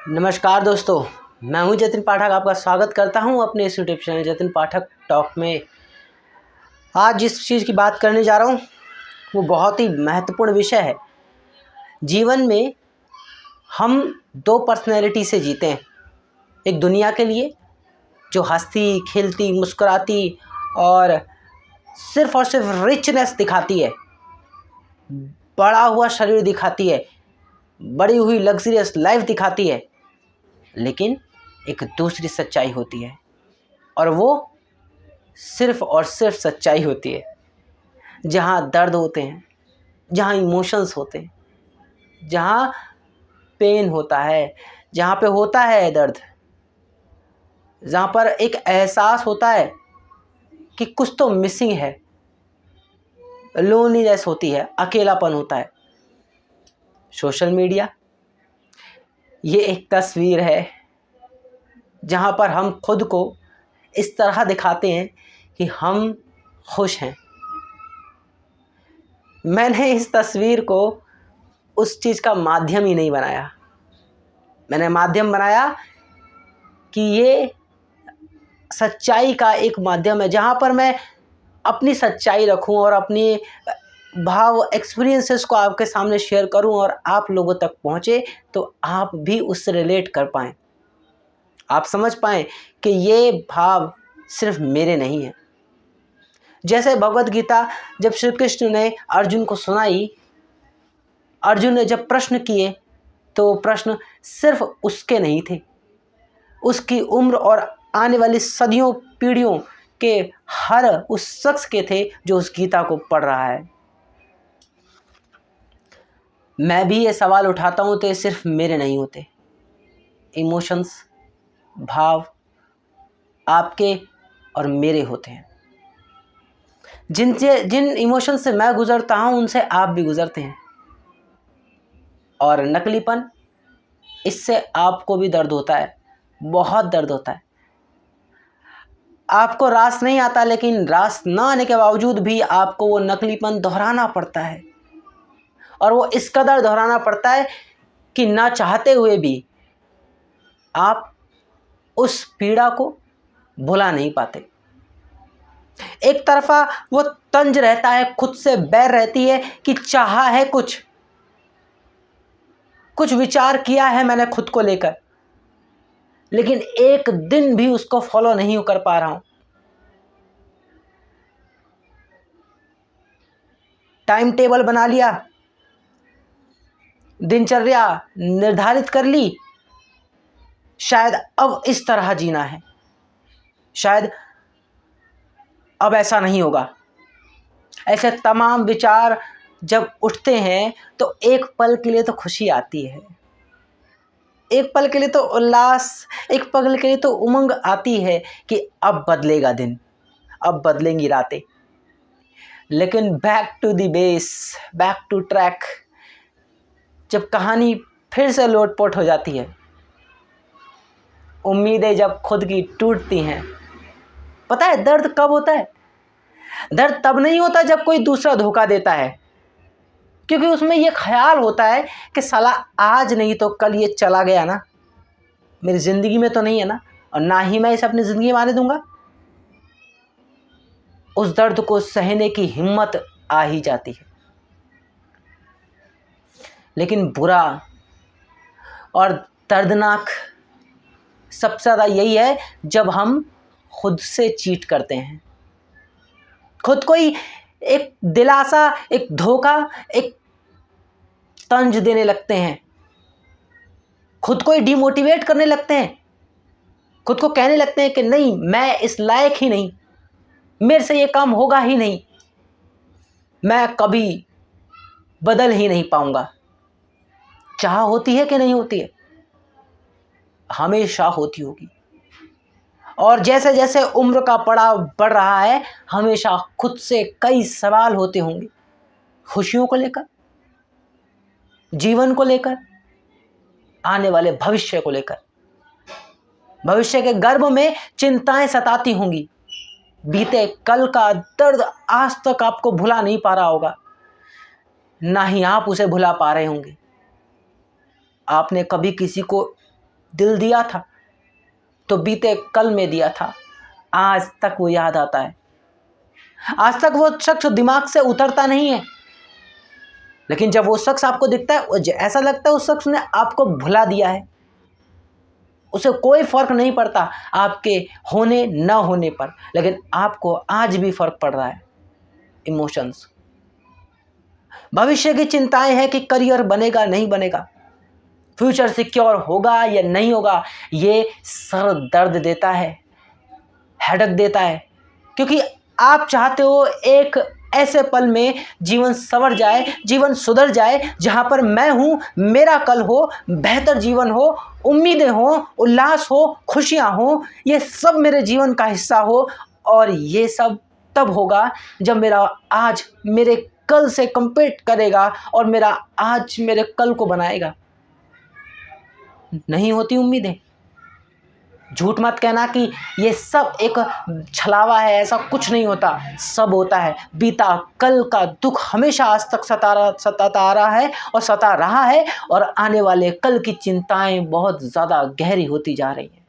नमस्कार दोस्तों, मैं हूं जतिन पाठक। आपका स्वागत करता हूं अपने इस यूट्यूब चैनल जतिन पाठक टॉक में। आज जिस चीज़ की बात करने जा रहा हूं वो बहुत ही महत्वपूर्ण विषय है। जीवन में हम दो पर्सनैलिटी से जीते हैं। एक दुनिया के लिए जो हंसती खेलती मुस्कुराती और सिर्फ रिचनेस दिखाती है, बड़ा हुआ शरीर दिखाती है, बड़ी हुई लग्जरियस लाइफ दिखाती है। लेकिन एक दूसरी सच्चाई होती है और वो सिर्फ और सिर्फ सच्चाई होती है। जहाँ दर्द होते हैं, जहाँ इमोशंस होते हैं, जहाँ पेन होता है, जहाँ पे होता है दर्द, जहाँ पर एक एहसास होता है कि कुछ तो मिसिंग है, लोनलीनेस होती है, अकेलापन होता है। सोशल मीडिया ये एक तस्वीर है जहाँ पर हम खुद को इस तरह दिखाते हैं कि हम खुश हैं। मैंने इस तस्वीर को उस चीज़ का माध्यम ही नहीं बनाया। मैंने माध्यम बनाया कि ये सच्चाई का एक माध्यम है जहाँ पर मैं अपनी सच्चाई रखूं और अपनी भाव एक्सपीरियंसेस को आपके सामने शेयर करूं और आप लोगों तक पहुंचे तो आप भी उससे रिलेट कर पाएँ, आप समझ पाएँ कि ये भाव सिर्फ मेरे नहीं हैं। जैसे भगवत गीता जब श्री कृष्ण ने अर्जुन को सुनाई, अर्जुन ने जब प्रश्न किए तो प्रश्न सिर्फ उसके नहीं थे, उसकी उम्र और आने वाली सदियों पीढ़ियों के हर उस शख्स के थे जो उस गीता को पढ़ रहा है। मैं भी ये सवाल उठाता हूँ तो ये सिर्फ मेरे नहीं होते। इमोशंस, भाव आपके और मेरे होते हैं। जिन इमोशन से मैं गुजरता हूँ उनसे आप भी गुजरते हैं। और नकलीपन, इससे आपको भी दर्द होता है, बहुत दर्द होता है। आपको रास नहीं आता, लेकिन रास ना आने के बावजूद भी आपको वो नकलीपन दोहराना पड़ता है। और वो इस कदर दोहराना पड़ता है कि ना चाहते हुए भी आप उस पीड़ा को भुला नहीं पाते। एक तरफा वो तंज रहता है, खुद से बैर रहती है कि चाहा है, कुछ विचार किया है मैंने खुद को लेकर, लेकिन एक दिन भी उसको फॉलो नहीं कर पा रहा हूं। टाइम टेबल बना लिया, दिनचर्या निर्धारित कर ली, शायद अब इस तरह जीना है, शायद अब ऐसा नहीं होगा। ऐसे तमाम विचार जब उठते हैं तो एक पल के लिए तो खुशी आती है, एक पल के लिए तो उल्लास, एक पल के लिए तो उमंग आती है कि अब बदलेगा दिन, अब बदलेंगी रातें। लेकिन back to the base, back to track, जब कहानी फिर से लोटपोट हो जाती है, उम्मीदें जब खुद की टूटती हैं। पता है दर्द कब होता है? दर्द तब नहीं होता जब कोई दूसरा धोखा देता है, क्योंकि उसमें ये ख्याल होता है कि साला आज नहीं तो कल ये चला गया ना, मेरी ज़िंदगी में तो नहीं है ना, और ना ही मैं इसे अपनी ज़िंदगी में आने दूंगा। उस दर्द को सहने की हिम्मत आ ही जाती है। लेकिन बुरा और दर्दनाक सबसे ज़्यादा यही है जब हम खुद से चीट करते हैं, खुद को ही एक दिलासा, एक धोखा, एक तंज देने लगते हैं, खुद को ही डिमोटिवेट करने लगते हैं, खुद को कहने लगते हैं कि नहीं, मैं इस लायक ही नहीं, मेरे से ये काम होगा ही नहीं, मैं कभी बदल ही नहीं पाऊंगा। चाह होती है कि नहीं होती है? हमेशा होती होगी। और जैसे जैसे उम्र का पड़ाव बढ़ रहा है, हमेशा खुद से कई सवाल होते होंगे, खुशियों को लेकर, जीवन को लेकर, आने वाले भविष्य को लेकर। भविष्य के गर्भ में चिंताएं सताती होंगी, बीते कल का दर्द आज तक आपको भुला नहीं पा रहा होगा, ना ही आप उसे भुला पा रहे होंगे। आपने कभी किसी को दिल दिया था तो बीते कल में दिया था, आज तक वो याद आता है। आज तक वो शख्स दिमाग से उतरता नहीं है, लेकिन जब वो शख्स आपको दिखता है ऐसा लगता है उस शख्स ने आपको भुला दिया है। उसे कोई फर्क नहीं पड़ता आपके होने न होने पर, लेकिन आपको आज भी फर्क पड़ रहा है। इमोशंस, भविष्य की चिंताएं हैं कि करियर बनेगा नहीं बनेगा, फ्यूचर सिक्योर होगा या नहीं होगा। ये सर दर्द देता है, हेडेक देता है, क्योंकि आप चाहते हो एक ऐसे पल में जीवन संवर जाए, जीवन सुधर जाए, जहां पर मैं हूं, मेरा कल हो, बेहतर जीवन हो, उम्मीदें हो, उल्लास हो, खुशियां हो, ये सब मेरे जीवन का हिस्सा हो। और ये सब तब होगा जब मेरा आज मेरे कल से कंपीट करेगा और मेरा आज मेरे कल को बनाएगा। नहीं होती उम्मीदें। झूठ मत कहना कि ये सब एक छलावा है, ऐसा कुछ नहीं होता, सब होता है। बीता कल का दुख हमेशा आज तक सताता आ रहा है और सता रहा है, और आने वाले कल की चिंताएं बहुत ज़्यादा गहरी होती जा रही हैं।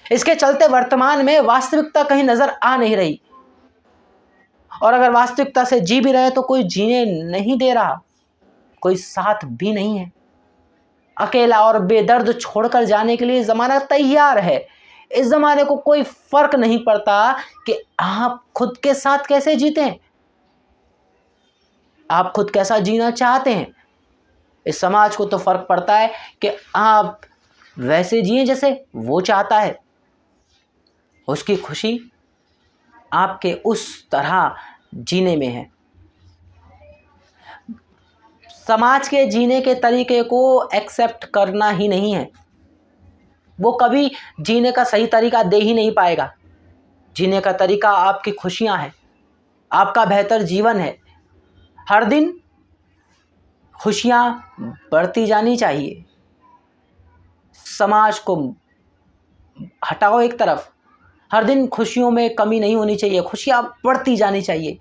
इसके चलते वर्तमान में वास्तविकता कहीं नज़र आ नहीं रही, और अगर वास्तविकता से जी भी रहे तो कोई जीने नहीं दे रहा, कोई साथ भी नहीं है। अकेला और बेदर्द छोड़कर जाने के लिए ज़माना तैयार है। इस ज़माने को कोई फर्क नहीं पड़ता कि आप खुद के साथ कैसे जीते हैं, आप खुद कैसा जीना चाहते हैं। इस समाज को तो फर्क पड़ता है कि आप वैसे जिए जैसे वो चाहता है। उसकी खुशी आपके उस तरह जीने में है। समाज के जीने के तरीके को एक्सेप्ट करना ही नहीं है। वो कभी जीने का सही तरीका दे ही नहीं पाएगा। जीने का तरीका आपकी खुशियां हैं, आपका बेहतर जीवन है। हर दिन खुशियां बढ़ती जानी चाहिए। समाज को हटाओ एक तरफ, हर दिन खुशियों में कमी नहीं होनी चाहिए, खुशियां बढ़ती जानी चाहिए।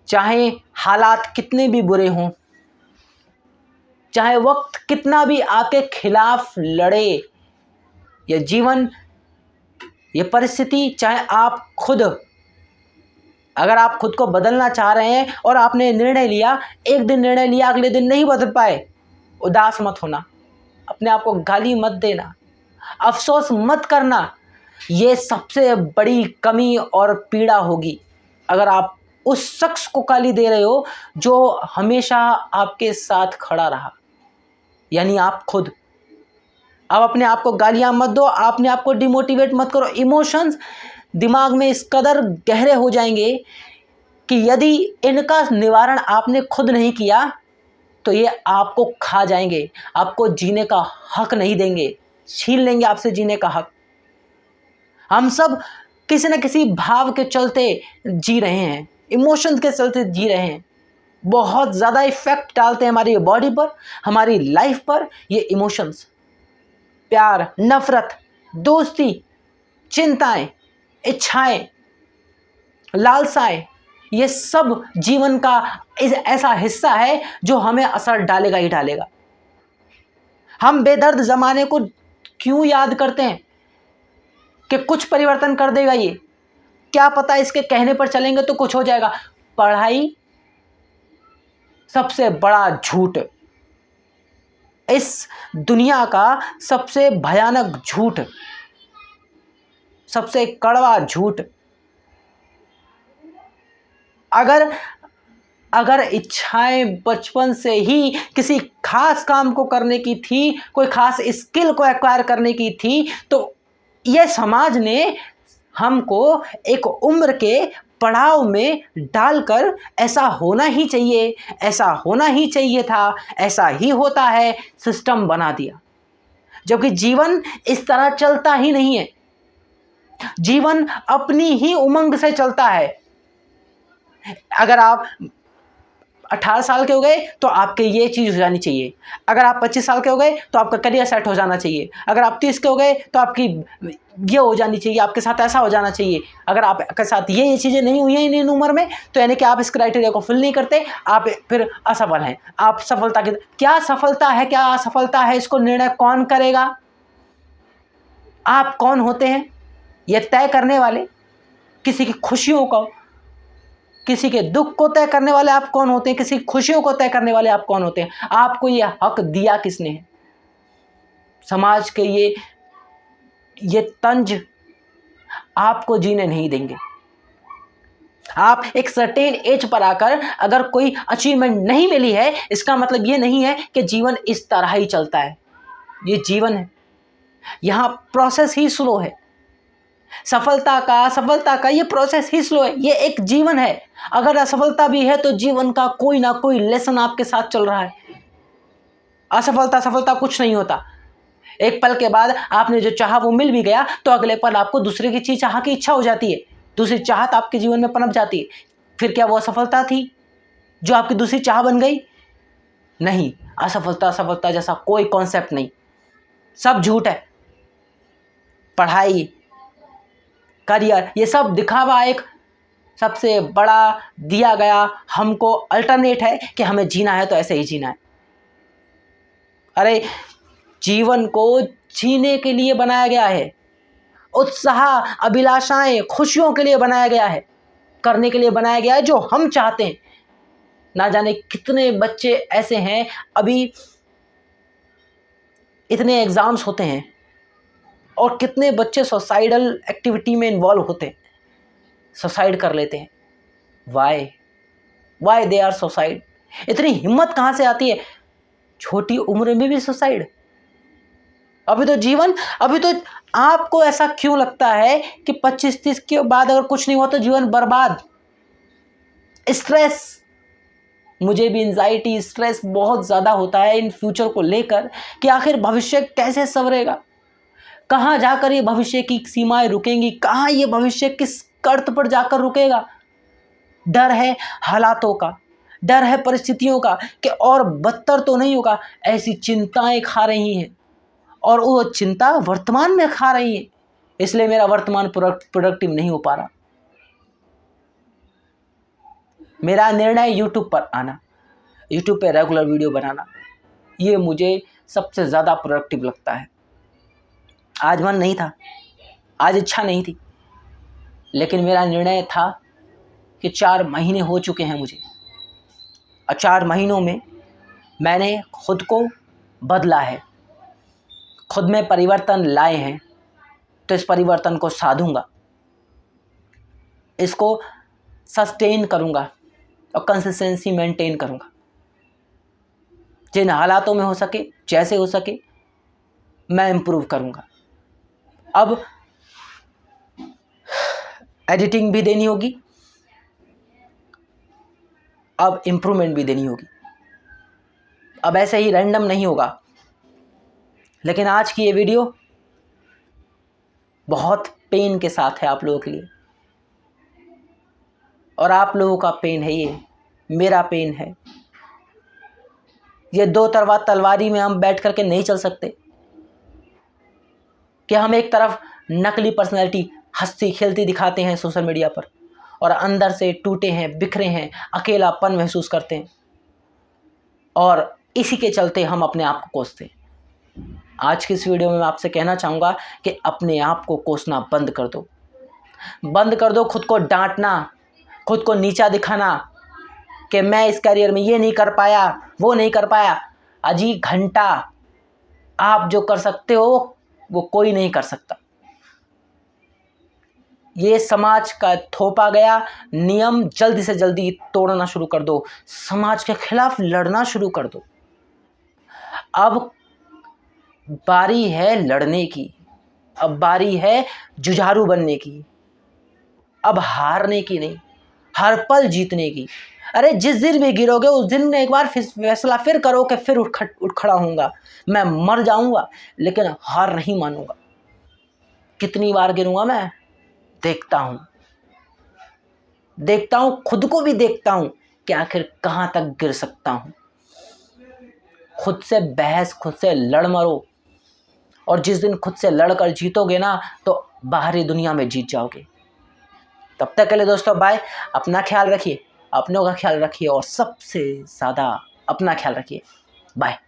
चाहे हालात कितने भी बुरे हों, चाहे वक्त कितना भी आपके खिलाफ लड़े, ये जीवन, ये परिस्थिति, चाहे आप खुद, अगर आप खुद को बदलना चाह रहे हैं और आपने निर्णय लिया, एक दिन निर्णय लिया, अगले दिन नहीं बदल पाए, उदास मत होना, अपने आप को गाली मत देना, अफसोस मत करना। ये सबसे बड़ी कमी और पीड़ा होगी अगर आप उस शख्स को गाली दे रहे हो जो हमेशा आपके साथ खड़ा रहा, यानी आप खुद। अब अपने आप को गालियां मत दो, अपने आप को डिमोटिवेट मत करो। इमोशंस दिमाग में इस कदर गहरे हो जाएंगे कि यदि इनका निवारण आपने खुद नहीं किया तो ये आपको खा जाएंगे, आपको जीने का हक नहीं देंगे, छीन लेंगे आपसे जीने का हक। हम सब किसी न किसी भाव के चलते जी रहे हैं, इमोशंस के चलते जी रहे हैं। बहुत ज़्यादा इफेक्ट डालते हैं हमारी बॉडी पर, हमारी लाइफ पर ये इमोशंस। प्यार, नफरत, दोस्ती, चिंताएं, इच्छाएं, लालसाएं, ये सब जीवन का ऐसा हिस्सा है जो हमें असर डालेगा ही डालेगा। हम बेदर्द ज़माने को क्यों याद करते हैं कि कुछ परिवर्तन कर देगा ये, क्या पता इसके कहने पर चलेंगे तो कुछ हो जाएगा। पढ़ाई सबसे बड़ा झूठ, इस दुनिया का सबसे भयानक झूठ, सबसे कड़वा झूठ। अगर इच्छाएं बचपन से ही किसी खास काम को करने की थी, कोई खास स्किल को एक्वायर करने की थी, तो यह समाज ने हमको एक उम्र के पड़ाव में डालकर ऐसा होना ही चाहिए, ऐसा होना ही चाहिए था, ऐसा ही होता है, सिस्टम बना दिया। जबकि जीवन इस तरह चलता ही नहीं है। जीवन अपनी ही उमंग से चलता है। अगर आप 18 साल के हो गए तो आपके ये चीज़ हो जानी चाहिए। अगर आप 25 साल के हो गए तो आपका करियर सेट हो जाना चाहिए। अगर आप 30 के हो गए तो आपकी ये हो जानी चाहिए, आपके साथ ऐसा हो जाना चाहिए। अगर आपके साथ ये चीज़ें नहीं हुई हैं इन उम्र में तो यानी कि आप इस क्राइटेरिया को फिल नहीं करते, आप फिर असफल हैं। आप सफलता की क्या सफलता है, क्या असफलता है, इसको निर्णय कौन करेगा? आप कौन होते हैं ये तय करने वाले? किसी की खुशियों को, किसी के दुख को तय करने वाले आप कौन होते हैं? किसी की खुशियों को तय करने वाले आप कौन होते हैं? आपको ये हक दिया किसने है? समाज के ये तंज आपको जीने नहीं देंगे। आप एक सर्टेन एज पर आकर अगर कोई अचीवमेंट नहीं मिली है, इसका मतलब ये नहीं है कि जीवन इस तरह ही चलता है। ये जीवन है, यहाँ प्रोसेस ही स्लो है। सफलता का असफलता का ये प्रोसेस ही स्लो है। ये एक जीवन है। अगर असफलता भी है तो जीवन का कोई ना कोई लेसन आपके साथ चल रहा है। असफलता सफलता कुछ नहीं होता। एक पल के बाद आपने जो चाहा वो मिल भी गया तो अगले पल आपको दूसरे की चीज चाह की इच्छा हो जाती है, दूसरी चाहत आपके जीवन में पनप जाती है। फिर क्या वो असफलता थी जो आपकी दूसरी चाह बन गई? नहीं, असफलता सफलता जैसा कोई कॉन्सेप्ट नहीं, सब झूठ है। पढ़ाई, करियर, ये सब दिखावा एक सबसे बड़ा दिया गया हमको अल्टरनेट है कि हमें जीना है तो ऐसे ही जीना है। अरे जीवन को जीने के लिए बनाया गया है, उत्साह, अभिलाषाएं, खुशियों के लिए बनाया गया है, करने के लिए बनाया गया है जो हम चाहते हैं। ना जाने कितने बच्चे ऐसे हैं, अभी इतने एग्जाम्स होते हैं और कितने बच्चे सुसाइडल एक्टिविटी में इन्वॉल्व होते हैं, सुसाइड कर लेते हैं। Why they are suicide? इतनी हिम्मत कहाँ से आती है? छोटी उम्र में भी सुसाइड। अभी तो जीवन, अभी तो आपको ऐसा क्यों लगता है कि 25-30 के बाद अगर कुछ नहीं हुआ तो जीवन बर्बाद? स्ट्रेस, मुझे भी एंजाइटी, स्ट्रेस बहुत ज़्यादा होता है इन फ्यूचर को लेकर कि आखिर भविष्य कैसे संवरेगा, कहाँ जाकर ये भविष्य की सीमाएं रुकेंगी, कहाँ ये भविष्य किस कर्त पर जाकर रुकेगा। डर है हालातों का, डर है परिस्थितियों का कि और बदतर तो नहीं होगा। ऐसी चिंताएं खा रही हैं और वो चिंता वर्तमान में खा रही है, इसलिए मेरा वर्तमान प्रोडक्टिव नहीं हो पा रहा। मेरा निर्णय यूट्यूब पर आना, यूट्यूब पे रेगुलर वीडियो बनाना, ये मुझे सबसे ज़्यादा प्रोडक्टिव लगता है। आज मन नहीं था, आज इच्छा नहीं थी, लेकिन मेरा निर्णय था कि 4 महीने हो चुके हैं मुझे, और 4 महीनों में मैंने खुद को बदला है, खुद में परिवर्तन लाए हैं। तो इस परिवर्तन को साधूंगा, इसको सस्टेन करूंगा और कंसिस्टेंसी मेंटेन करूंगा। जिन हालातों में हो सके, जैसे हो सके, मैं इम्प्रूव करूंगा। अब एडिटिंग भी देनी होगी, अब इम्प्रूवमेंट भी देनी होगी। अब ऐसे ही रैंडम नहीं होगा। लेकिन आज की ये वीडियो बहुत पेन के साथ है आप लोगों के लिए, और आप लोगों का पेन है ये, मेरा पेन है। ये 2 तरफा तलवारी में हम बैठ करके नहीं चल सकते कि हम एक तरफ नकली पर्सनैलिटी हंसती खेलती दिखाते हैं सोशल मीडिया पर और अंदर से टूटे हैं, बिखरे हैं, अकेलापन महसूस करते हैं, और इसी के चलते हम अपने आप को कोसते हैं। आज की इस वीडियो में मैं आपसे कहना चाहूँगा कि अपने आप को कोसना बंद कर दो, बंद कर दो खुद को डांटना, खुद को नीचा दिखाना कि मैं इस करियर में ये नहीं कर पाया, वो नहीं कर पाया। अजी घंटा आप जो कर सकते हो वो कोई नहीं कर सकता। ये समाज का थोपा गया नियम जल्दी से जल्दी तोड़ना शुरू कर दो, समाज के खिलाफ लड़ना शुरू कर दो। अब बारी है लड़ने की, अब बारी है जुझारू बनने की, अब हारने की नहीं, हर पल जीतने की। अरे जिस दिन भी गिरोगे उस दिन एक बार फैसला फिर करो कि फिर उठ खड़ा होऊंगा, मैं मर जाऊंगा लेकिन हार नहीं मानूंगा। कितनी बार गिरूंगा मैं देखता हूं, खुद को भी देखता हूं कि आखिर कहाँ तक गिर सकता हूँ। खुद से बहस, खुद से लड़ मरो, और जिस दिन खुद से लड़कर जीतोगे ना तो बाहरी दुनिया में जीत जाओगे। तब तक के लिए दोस्तों बाय। अपना ख्याल रखिए, अपनों का ख्याल रखिए, और सबसे ज़्यादा अपना ख्याल रखिए। बाय।